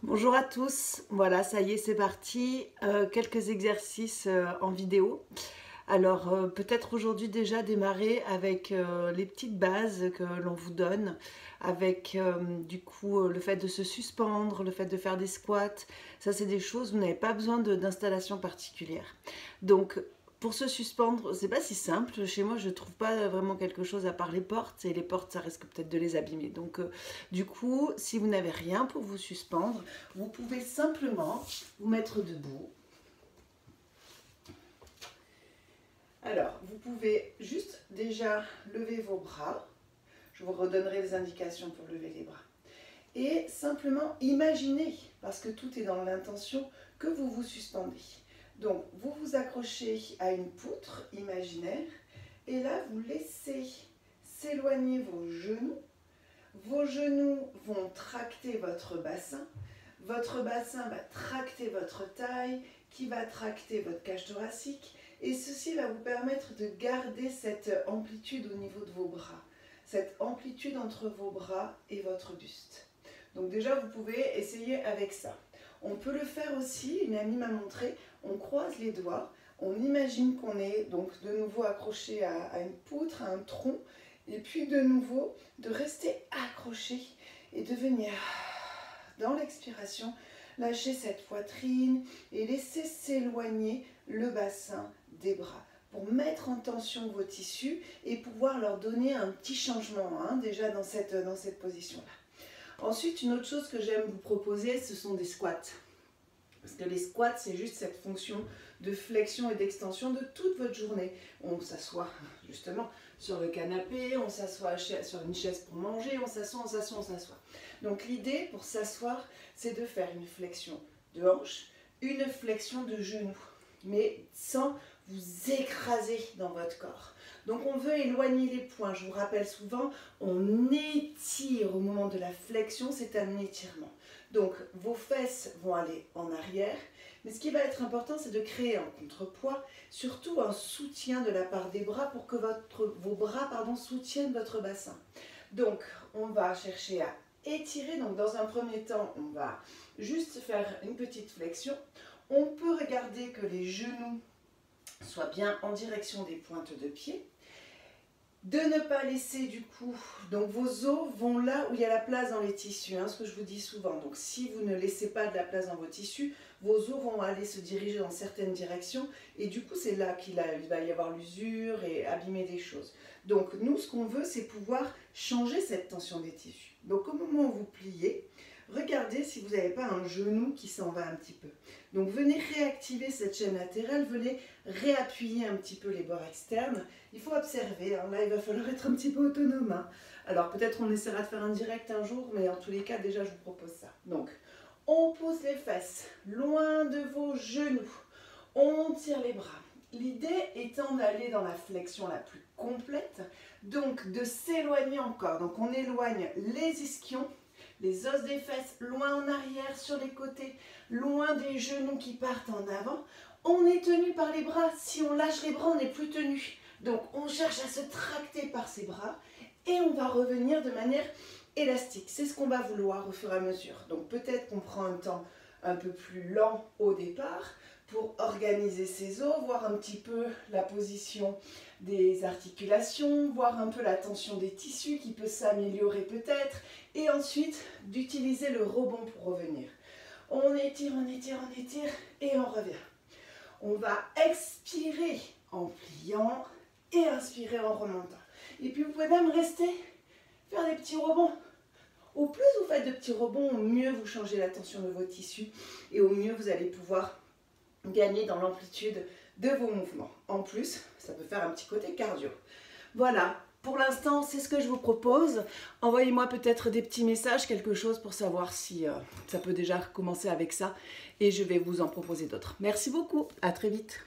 Bonjour à tous, voilà ça y est c'est parti, quelques exercices en vidéo. Alors peut-être aujourd'hui déjà démarrer avec les petites bases que l'on vous donne, avec du coup le fait de se suspendre, le fait de faire des squats, ça c'est des choses, vous n'avez pas besoin d'installation particulière. Donc pour se suspendre, c'est pas si simple. Chez moi, je trouve pas vraiment quelque chose à part les portes. Et les portes, ça risque peut-être de les abîmer. Donc, du coup, si vous n'avez rien pour vous suspendre, vous pouvez simplement vous mettre debout. Alors, vous pouvez juste déjà lever vos bras. Je vous redonnerai les indications pour lever les bras. Et simplement imaginer, parce que tout est dans l'intention, que vous vous suspendez. Donc, vous vous accrochez à une poutre imaginaire et là, vous laissez s'éloigner vos genoux. Vos genoux vont tracter votre bassin va tracter votre taille, qui va tracter votre cage thoracique et ceci va vous permettre de garder cette amplitude au niveau de vos bras, cette amplitude entre vos bras et votre buste. Donc déjà, vous pouvez essayer avec ça. On peut le faire aussi, une amie m'a montré, on croise les doigts, on imagine qu'on est donc de nouveau accroché à une poutre, à un tronc, et puis de nouveau de rester accroché et de venir dans l'expiration, lâcher cette poitrine et laisser s'éloigner le bassin des bras pour mettre en tension vos tissus et pouvoir leur donner un petit changement déjà dans cette position-là. Ensuite, une autre chose que j'aime vous proposer, ce sont des squats. Parce que les squats, c'est juste cette fonction de flexion et d'extension de toute votre journée. On s'assoit justement sur le canapé, on s'assoit sur une chaise pour manger, on s'assoit, on s'assoit, on s'assoit. Donc l'idée pour s'asseoir, c'est de faire une flexion de hanche, une flexion de genou, mais sans vous écraser dans votre corps. Donc on veut éloigner les poings. Je vous rappelle souvent, on étire au moment de la flexion, c'est un étirement. Donc vos fesses vont aller en arrière, mais ce qui va être important, c'est de créer un contrepoids, surtout un soutien de la part des bras pour que vos bras soutiennent votre bassin. Donc on va chercher à étirer. Donc dans un premier temps, on va juste faire une petite flexion. On peut regarder que les genoux soient bien en direction des pointes de pied. De ne pas laisser du coup, donc vos os vont là où il y a la place dans les tissus, ce que je vous dis souvent. Donc si vous ne laissez pas de la place dans vos tissus, vos os vont aller se diriger dans certaines directions et du coup c'est là qu'il va y avoir l'usure et abîmer des choses. Donc nous ce qu'on veut c'est pouvoir changer cette tension des tissus. Donc au moment où vous pliez, regardez si vous n'avez pas un genou qui s'en va un petit peu. Donc venez réactiver cette chaîne latérale, venez réappuyer un petit peu les bords externes. Il faut observer, là il va falloir être un petit peu autonome. Alors peut-être on essaiera de faire un direct un jour, mais en tous les cas déjà je vous propose ça. Donc on pousse les fesses loin de vos genoux, on tire les bras. L'idée étant d'aller dans la flexion la plus complète, donc de s'éloigner encore. Donc on éloigne les ischions, les os des fesses loin en arrière, sur les côtés, loin des genoux qui partent en avant. On est tenu par les bras. Si on lâche les bras, on n'est plus tenu. Donc on cherche à se tracter par ses bras et on va revenir de manière élastique. C'est ce qu'on va vouloir au fur et à mesure. Donc peut-être qu'on prend un temps un peu plus lent au départ pour organiser ses os, voir un petit peu la position des articulations, voir un peu la tension des tissus qui peut s'améliorer peut-être, et ensuite d'utiliser le rebond pour revenir. On étire, on étire, on étire, et on revient. On va expirer en pliant et inspirer en remontant. Et puis vous pouvez même rester, faire des petits rebonds. Au plus vous faites de petits rebonds, au mieux vous changez la tension de vos tissus, et au mieux vous allez pouvoir gagner dans l'amplitude de vos mouvements. En plus, ça peut faire un petit côté cardio. Voilà, pour l'instant, c'est ce que je vous propose. Envoyez-moi peut-être des petits messages, quelque chose pour savoir si ça peut déjà commencer avec ça. Et je vais vous en proposer d'autres. Merci beaucoup, à très vite.